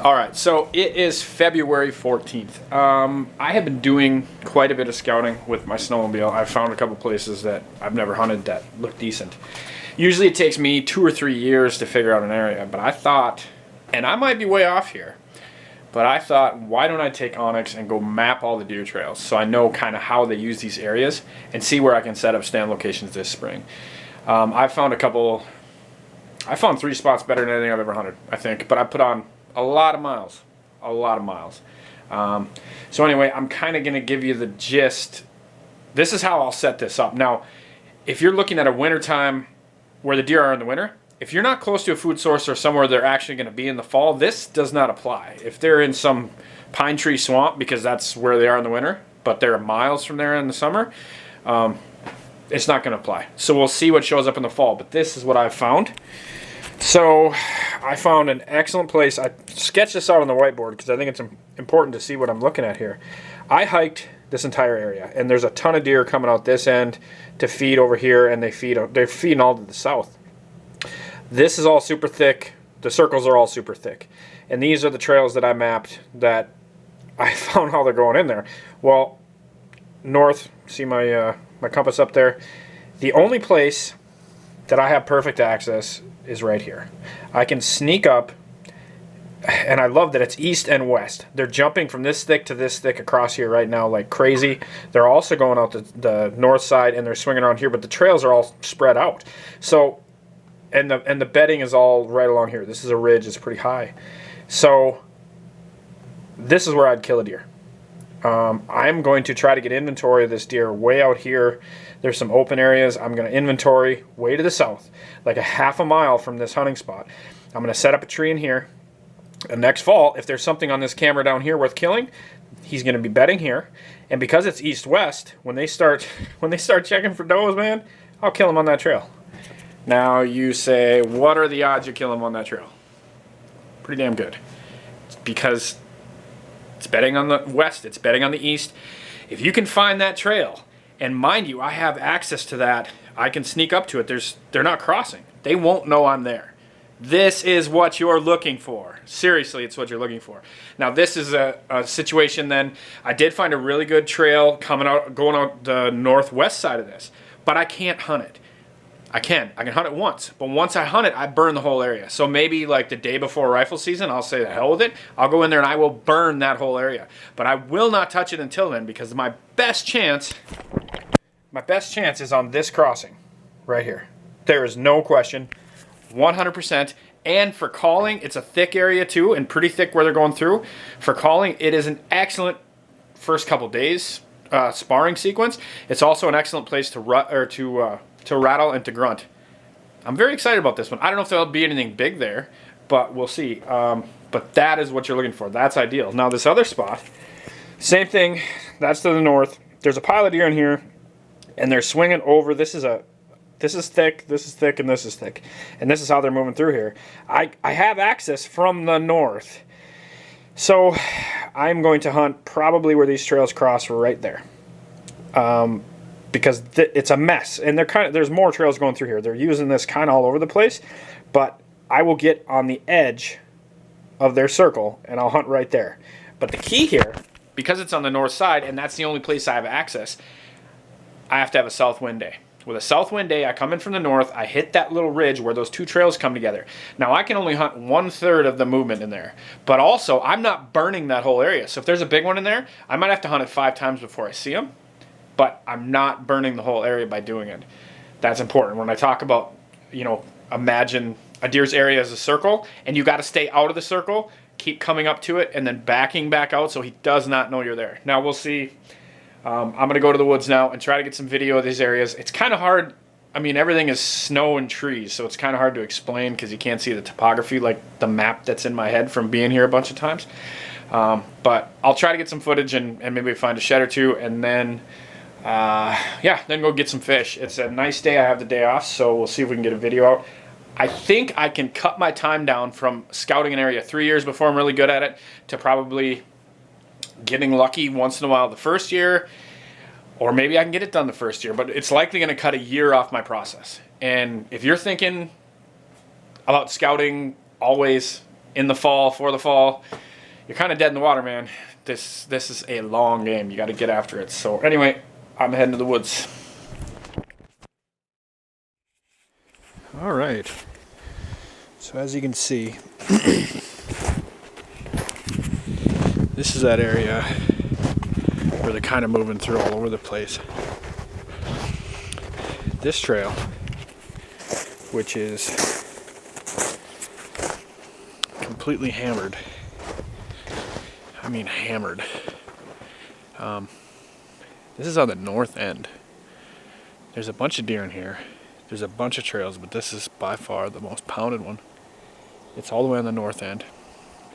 All right, so it is February 14th. I have been doing quite a bit of scouting with my snowmobile. I've found a couple places that I've never hunted that look decent. Usually it takes me 2 or 3 years to figure out an area, but I thought, and I might be way off here, but I thought, why don't I take Onyx and go map all the deer trails so I know kind of how they use these areas and see where I can set up stand locations this spring. I found 3 spots better than anything I've ever hunted, I think, but I put on a lot of miles. So anyway, I'm kind of going to give you the gist. This is how I'll set this up. Now, if you're looking at a wintertime where the deer are in the winter, if you're not close to a food source or somewhere they're actually going to be in the fall, this does not apply. If they're in some pine tree swamp, because that's where they are in the winter, but they're miles from there in the summer, it's not going to apply. So we'll see what shows up in the fall, but this is what I've found. So I found an excellent place. I sketched this out on the whiteboard because I think it's important to see what I'm looking at here. I hiked this entire area, and there's a ton of deer coming out this end to feed over here, and they're feeding all to the south. This is all super thick. The circles are all super thick. And these are the trails that I mapped that I found how they're going in there. Well, north, see my compass up there? The only place that I have perfect access is right here. I can sneak up, and I love that it's east and west. They're jumping from this thick to this thick across here right now like crazy. They're also going out the north side, and they're swinging around here, but the trails are all spread out. So, and the bedding is all right along here. This is a ridge, it's pretty high. So this is where I'd kill a deer. I'm going to try to get inventory of this deer way out here. There's some open areas. I'm going to inventory way to the south, like a half a mile from this hunting spot. I'm going to set up a tree in here. And next fall, if there's something on this camera down here worth killing, he's going to be bedding here. And because it's east-west, when they start checking for does, man, I'll kill him on that trail. Now you say, what are the odds you kill him on that trail? Pretty damn good. It's because it's bedding on the west, it's bedding on the east. If you can find that trail, and mind you, I have access to that, I can sneak up to it. They're not crossing. They won't know I'm there. This is what you're looking for. Seriously, it's what you're looking for. Now, this is a situation then. I did find a really good trail going out the northwest side of this, but I can't hunt it. I can hunt it once, but once I hunt it, I burn the whole area. So maybe like the day before rifle season, I'll say the hell with it. I'll go in there and I will burn that whole area. But I will not touch it until then, because my best chance is on this crossing right here. There is no question, 100%. And for calling, it's a thick area too, and pretty thick where they're going through. For calling, it is an excellent first couple days sparring sequence. It's also an excellent place to rattle and to grunt. I'm very excited about this one. I don't know if there'll be anything big there, but we'll see. But that is what you're looking for. That's ideal. Now this other spot, same thing. That's to the north. There's a pile of deer in here, and they're swinging over. This is thick, this is thick, and this is thick. And this is how they're moving through here. I have access from the north. So I'm going to hunt probably where these trails cross right there. Because it's a mess, and there's more trails going through here. They're using this kind of all over the place, but I will get on the edge of their circle, and I'll hunt right there. But the key here, because it's on the north side, and that's the only place I have access, I have to have a south wind day. With a south wind day, I come in from the north, I hit that little ridge where those two trails come together. Now, I can only hunt 1/3 of the movement in there, but also, I'm not burning that whole area. So if there's a big one in there, I might have to hunt it 5 times before I see them. But I'm not burning the whole area by doing it. That's important. When I talk about, imagine a deer's area as a circle, and you got to stay out of the circle, keep coming up to it, and then backing back out so he does not know you're there. Now, we'll see. I'm going to go to the woods now and try to get some video of these areas. It's kind of hard. I mean, everything is snow and trees, so it's kind of hard to explain because you can't see the topography like the map that's in my head from being here a bunch of times. But I'll try to get some footage and maybe find a shed or two, and then then go get some fish. It's a nice day. I have the day off, so we'll see if we can get a video out. I think I can cut my time down from scouting an area 3 years before I'm really good at it to probably getting lucky once in a while the first year, or maybe I can get it done the first year, but it's likely going to cut a year off my process. And if you're thinking about scouting always, in the fall, for the fall, you're kind of dead in the water, man. This is a long game. You got to get after it. So anyway, I'm heading to the woods. All right. So as you can see, this is that area where they're kind of moving through all over the place. This trail, which is completely hammered. I mean hammered. This is on the north end. There's a bunch of deer in here. There's a bunch of trails, but this is by far the most pounded one. It's all the way on the north end.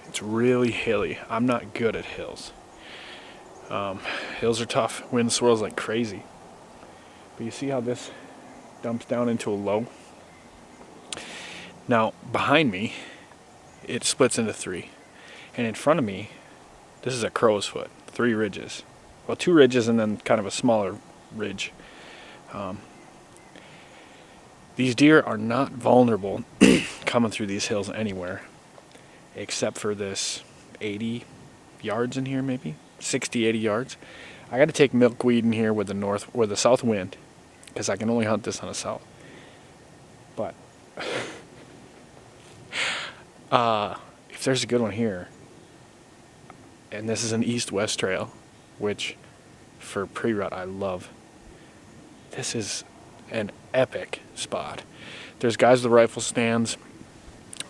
It's really hilly. I'm not good at hills. Hills are tough. Wind swirls like crazy. But you see how this dumps down into a low? Now, behind me, it splits into three. And in front of me, this is a crow's foot. 3 ridges. Well, 2 ridges and then kind of a smaller ridge. These deer are not vulnerable coming through these hills anywhere, except for this 80 yards in here, maybe 60, 80 yards. I got to take milkweed in here with the south wind, because I can only hunt this on the south. But if there's a good one here, and this is an east-west trail, which for pre-rut I love. This is an epic spot. There's guys with rifle stands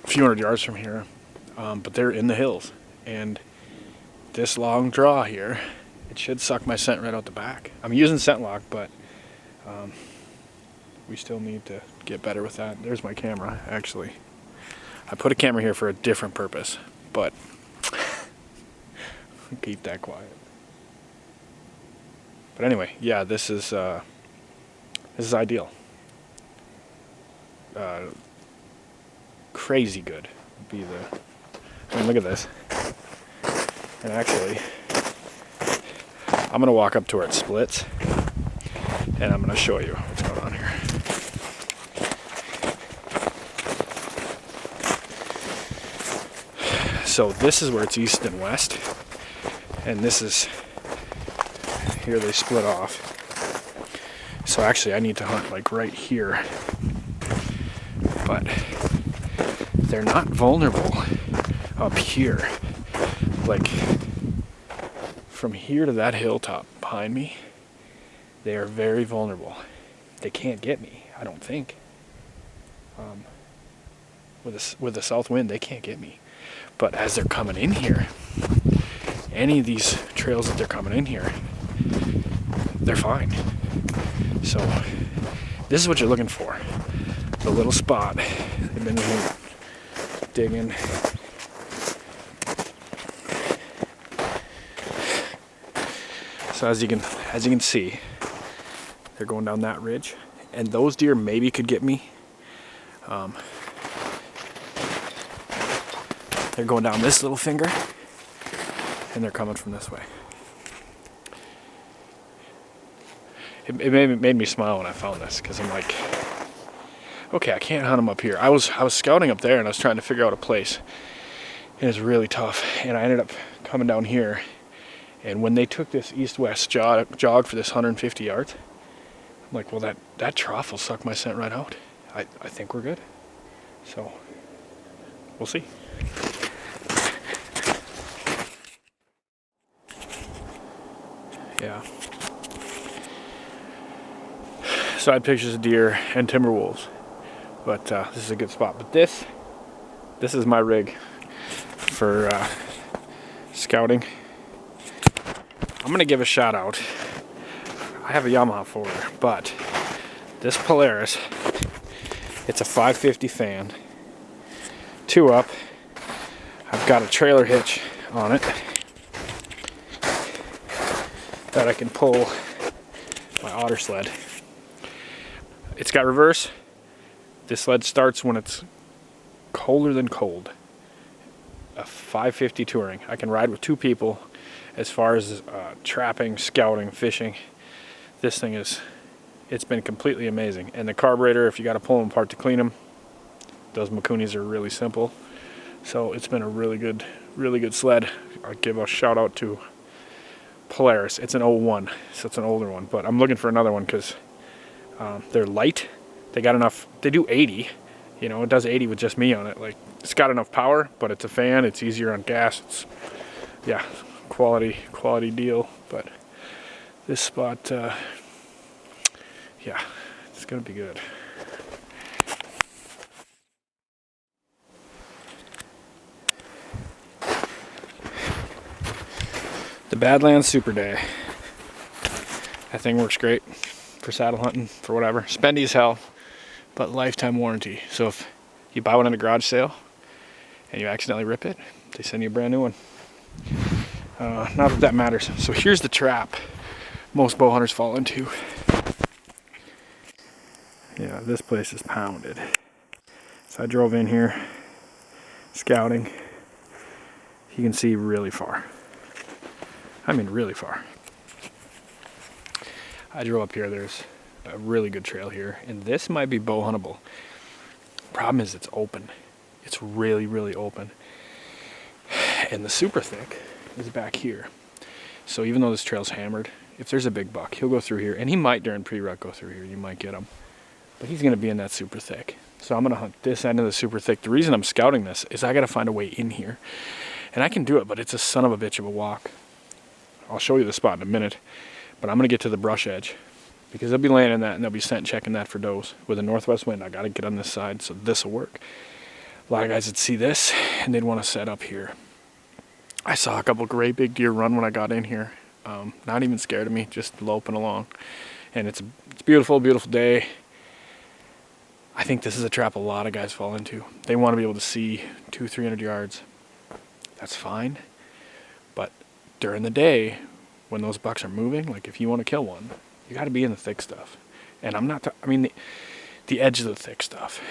a few hundred yards from here, but they're in the hills, and this long draw here, it should suck my scent right out the back. I'm using scent lock, but we still need to get better with that. There's my camera, actually. I put a camera here for a different purpose, but keep that quiet. But anyway, yeah, this is ideal. Crazy good would be the. I mean, look at this. And actually, I'm gonna walk up to where it splits, and I'm gonna show you what's going on here. So this is where it's east and west, and this is here they split off. So actually I need to hunt like right here, but they're not vulnerable up here. Like from here to that hilltop behind me, they are very vulnerable. They can't get me, I don't think. With the south wind, they can't get me. But as they're coming in here, any of these trails that they're coming in here, they're fine. So this is what you're looking for. The little spot. They've been in here digging. So as you can see, they're going down that ridge, and those deer maybe could get me. They're going down this little finger, and they're coming from this way. It made me smile when I found this, because I'm like, okay, I can't hunt them up here. I was scouting up there, and I was trying to figure out a place, and it's really tough. And I ended up coming down here, and when they took this east-west jog for this 150 yards, I'm like, well, that trough will suck my scent right out. I think we're good. So we'll see. Yeah. So I had pictures of deer and timber wolves, but this is a good spot. But this is my rig for scouting. I'm gonna give a shout out. I have a Yamaha forwarder, but this Polaris, it's a 550 fan, 2 up. I've got a trailer hitch on it that I can pull my otter sled. It's got reverse. This sled starts when it's colder than cold. A 550 touring. I can ride with 2 people. As far as trapping, scouting, fishing, this thing it's been completely amazing. And the carburetor, if you got to pull them apart to clean them, those Makunis are really simple. So it's been a really good sled. I'll give a shout out to Polaris. It's an 01, so it's an older one, but I'm looking for another one because they're light. They got enough, they do 80, you know, it does 80 with just me on it. Like, it's got enough power, but it's a fan, it's easier on gas. It's, yeah, quality deal. But this spot, yeah, it's gonna be good. The Badlands Super Day. That thing works great for saddle hunting, for whatever. Spendy as hell, but lifetime warranty. So if you buy one at a garage sale and you accidentally rip it, they send you a brand new one. Not that that matters. So here's the trap most bow hunters fall into. Yeah, this place is pounded. So I drove in here scouting. You can see really far. I mean really far. I drove up here, there's a really good trail here, and this might be bow huntable. Problem is it's open. It's really open. And the super thick is back here. So even though this trail's hammered, if there's a big buck, he'll go through here, and he might during pre-rut go through here, you might get him. But he's gonna be in that super thick. So I'm gonna hunt this end of the super thick. The reason I'm scouting this is I gotta find a way in here. And I can do it, but it's a son of a bitch of a walk. I'll show you the spot in a minute, but I'm gonna get to the brush edge because they'll be laying in that and they'll be scent checking that for does. With a northwest wind, I gotta get on this side, so this will work. A lot of guys would see this and they'd want to set up here. I saw a couple great big deer run when I got in here. Not even scared of me, just loping along. And it's a beautiful day. I think this is a trap a lot of guys fall into. They want to be able to see 200-300 yards. That's fine. But during the day, when those bucks are moving, like if you want to kill one, you got to be in the thick stuff. And I'm not, I mean, the edge of the thick stuff.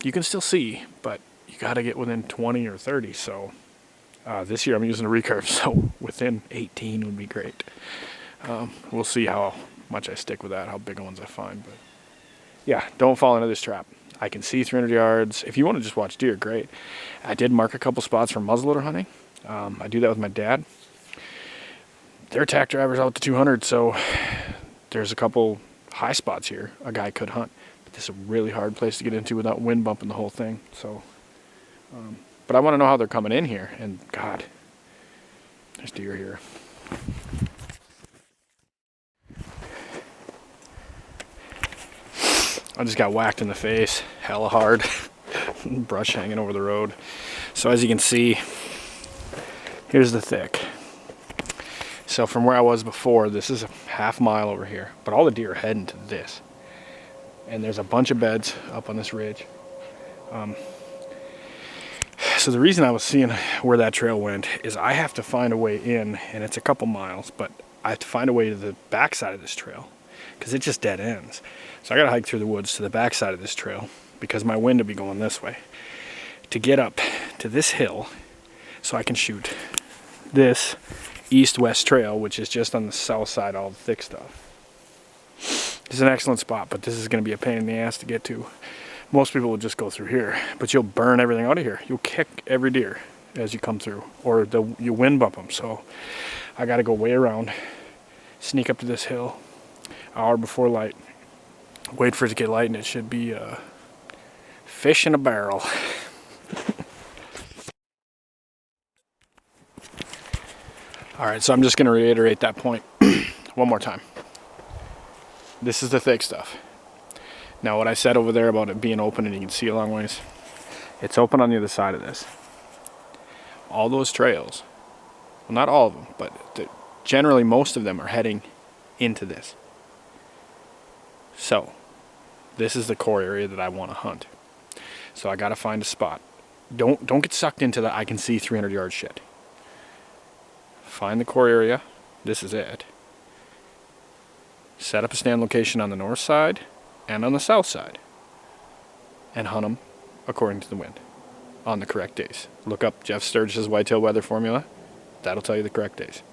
You can still see, but you got to get within 20 or 30. So this year I'm using a recurve, so within 18 would be great. We'll see how much I stick with that, how big ones I find. But yeah, don't fall into this trap. I can see 300 yards. If you want to just watch deer, great. I did mark a couple spots for muzzleloader hunting. I do that with my dad. Their tack driver's out to 200, so there's a couple high spots here a guy could hunt. But this is a really hard place to get into without wind bumping the whole thing. So, but I want to know how they're coming in here. And God, there's deer here. I just got whacked in the face, hella hard. Brush hanging over the road. So as you can see, here's the thick. So from where I was before, this is a half mile over here, but all the deer are heading to this. And there's a bunch of beds up on this ridge. So the reason I was seeing where that trail went is I have to find a way in, and it's a couple miles, but I have to find a way to the back side of this trail because it just dead ends. So I gotta hike through the woods to the back side of this trail because my wind will be going this way to get up to this hill so I can shoot this east-west trail, which is just on the south side, all the thick stuff. This is an excellent spot, but this is going to be a pain in the ass to get to. Most people will just go through here, but you'll burn everything out of here. You'll kick every deer as you come through, or you wind bump them. So I got to go way around, sneak up to this hill, hour before light, wait for it to get light, and it should be fish in a barrel. All right, so I'm just going to reiterate that point one more time. This is the thick stuff. Now, what I said over there about it being open and you can see a long ways, it's open on the other side of this. All those trails, well, not all of them, but generally most of them are heading into this. So, this is the core area that I want to hunt. So I got to find a spot. Don't get sucked into the I can see 300 yard shit. Find the core area. This is it. Set up a stand location on the north side and on the south side. And hunt them according to the wind on the correct days. Look up Jeff Sturgis's Whitetail weather formula. That'll tell you the correct days.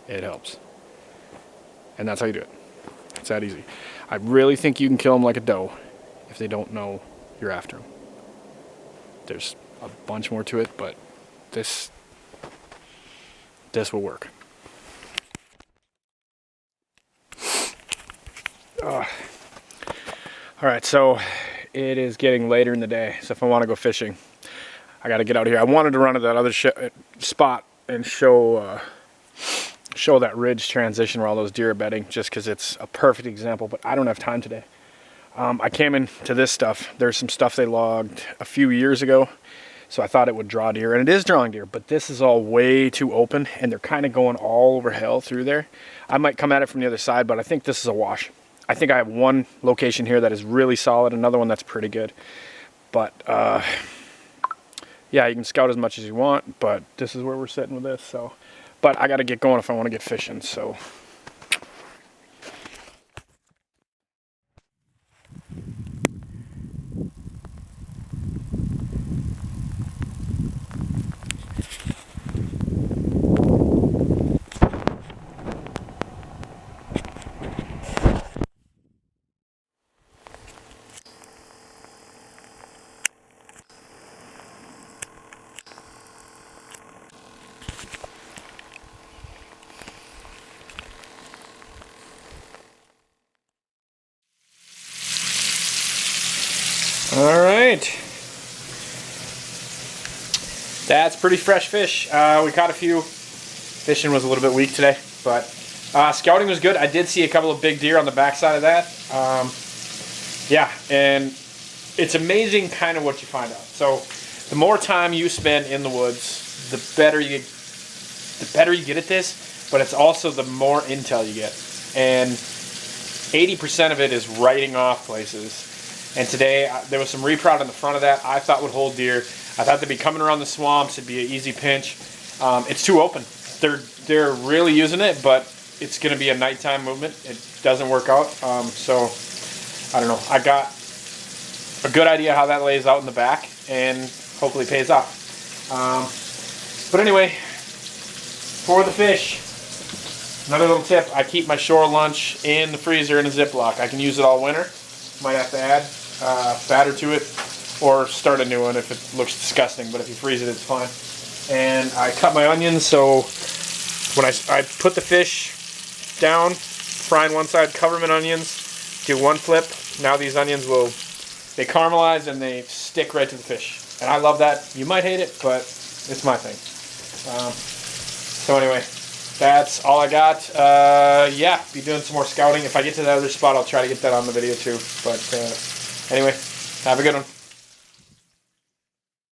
It helps. And that's how you do it. It's that easy. I really think you can kill them like a doe if they don't know you're after them. There's a bunch more to it, but this will work. All right, so it is getting later in the day, so if I want to go fishing, I got to get out here. I wanted to run to that other spot and show that ridge transition where all those deer are bedding, just because it's a perfect example, but I don't have time today. I came into this stuff. There's some stuff they logged a few years ago, so I thought it would draw deer, and it is drawing deer, but this is all way too open, and they're kind of going all over hell through there. I might come at it from the other side, but I think this is a wash. I think I have one location here that is really solid, another one that's pretty good. But, yeah, you can scout as much as you want, but this is where we're sitting with this, so. But I got to get going if I want to get fishing, so. All right, that's pretty fresh fish. We caught a few. Fishing was a little bit weak today, but scouting was good. I did see a couple of big deer on the backside of that. Yeah, and it's amazing kind of what you find out. So the more time you spend in the woods, the better you get at this, but it's also the more intel you get. And 80% of it is writing off places. And today, there was some reprout in the front of that I thought would hold deer. I thought they'd be coming around the swamps. It'd be an easy pinch. It's too open. They're really using it, but it's going to be a nighttime movement. It doesn't work out. So, I don't know. I got a good idea how that lays out in the back, and hopefully pays off. But anyway, for the fish, another little tip. I keep my shore lunch in the freezer in a Ziploc. I can use it all winter. Might have to add batter to it or start a new one if it looks disgusting, but if you freeze it, it's fine. And I cut my onions, so when I put the fish down, fry on one side, cover them in onions, do one flip. Now these onions they caramelize and they stick right to the fish. And I love that. You might hate it, but it's my thing. So anyway, that's all I got. Yeah, be doing some more scouting. If I get to that other spot, I'll try to get that on the video too. But anyway, have a good one.